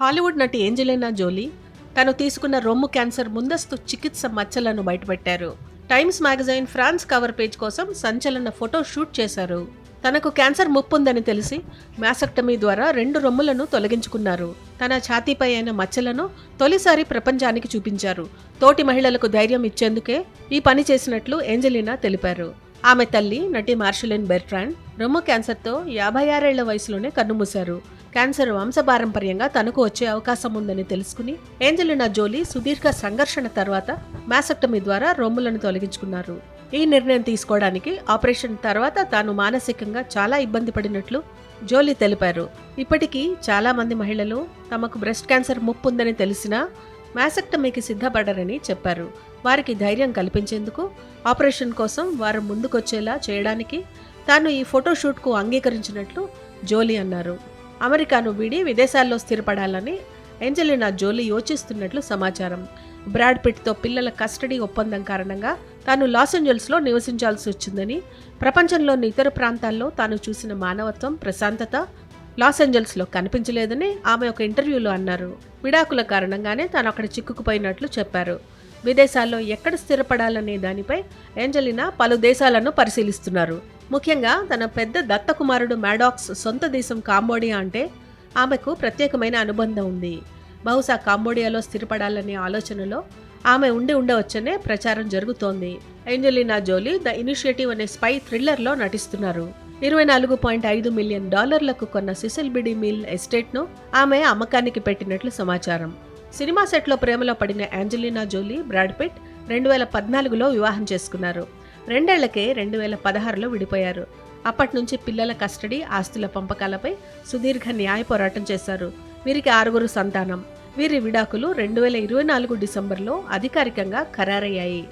Hollywood నటి Angelina jolly తను తీసుకున్న రొమ్ము క్యాన్సర్ ముందస్తు చికిత్స మచ్చలను బయటపెట్టారు. Times magazine France cover page కోసం సంచలన ఫోటో షూట్ చేశారు. తనకు క్యాన్సర్ ముప్పుందని తెలిసి మ్యాసెక్టమీ ద్వారా 2 రొమ్ములను తొలగించుకున్నారు. తన ఛాతీపై అయిన మచ్చలను తొలిసారి ప్రపంచానికి చూపించారు. తోటి మహిళలకు ధైర్యం ఇచ్చేందుకే ఈ పని చేసినట్లు ఏంజెలినా తెలిపారు. ఆమె తల్లి నటి మార్షలిన్ బెర్ట్రాండ్ రొమ్ము క్యాన్సర్తో 56 ఏళ్ల వయసులోనే కన్నుమూశారు. క్యాన్సర్ వంశపారంపర్యంగా తనకు వచ్చే అవకాశం ఉందని తెలుసుకుని ఏంజెలినా జోలీ సుదీర్ఘ సంఘర్షణ తర్వాత మ్యాసెక్టమీ ద్వారా రొమ్ములను తొలగించుకున్నారు. ఈ నిర్ణయం తీసుకోవడానికి ఆపరేషన్ తర్వాత తాను మానసికంగా చాలా ఇబ్బంది పడినట్లు జోలీ తెలిపారు. ఇప్పటికీ చాలా మంది మహిళలు తమకు బ్రెస్ట్ క్యాన్సర్ ముప్పుందని తెలిసినా మ్యాసెక్టమీకి సిద్ధపడరని చెప్పారు. వారికి ధైర్యం కల్పించేందుకు ఆపరేషన్ కోసం వారు ముందుకొచ్చేలా చేయడానికి తాను ఈ ఫోటోషూట్కు అంగీకరించినట్లు జోలీ అన్నారు. అమెరికాను వీడి విదేశాల్లో స్థిరపడాలని ఏంజెలినా జోలీ యోచిస్తున్నట్లు సమాచారం. బ్రాడ్ పిట్తో పిల్లల కస్టడీ ఒప్పందం కారణంగా తాను లాస్ ఏంజల్స్లో నివసించాల్సి వచ్చిందని, ప్రపంచంలోని ఇతర ప్రాంతాల్లో తాను చూసిన మానవత్వం, ప్రశాంతత లాస్ ఏంజల్స్లో కనిపించలేదని ఆమె ఒక ఇంటర్వ్యూలో అన్నారు. విడాకుల కారణంగానే తాను అక్కడ చిక్కుకుపోయినట్లు చెప్పారు. విదేశాల్లో ఎక్కడ స్థిరపడాలనే దానిపై ఏంజెలినా పలు దేశాలను పరిశీలిస్తున్నారు. ముఖ్యంగా తన పెద్ద దత్త కుమారుడు మ్యాడాక్స్ సొంత దేశం కాంబోడియా అంటే ఆమెకు ప్రత్యేకమైన అనుబంధం ఉంది. బహుశా కాంబోడియాలో స్థిరపడాలనే ఆలోచనలో ఆమె ఉండవచ్చనే ప్రచారం జరుగుతోంది. ఏంజెలినా జోలీ ద ఇనిషియేటివ్ అనే స్పై థ్రిల్లర్లో నటిస్తున్నారు. $24.5 మిలియన్ కొన్న సిసిల్ బిడి మిల్ ఎస్టేట్ను ఆమె అమ్మకానికి పెట్టినట్లు సమాచారం. సినిమా సెట్లో ప్రేమలో పడిన ఏంజెలినా జోలీ, బ్రాడ్ పిట్ 2014లో వివాహం చేసుకున్నారు. 2 ఏళ్లకే 2016లో విడిపోయారు. అప్పటి నుంచి పిల్లల కస్టడీ, ఆస్తుల పంపకాలపై సుదీర్ఘ న్యాయ పోరాటం చేశారు. వీరికి 6 సంతానం. వీరి విడాకులు 2024 డిసెంబర్లో అధికారికంగా ఖరారయ్యాయి.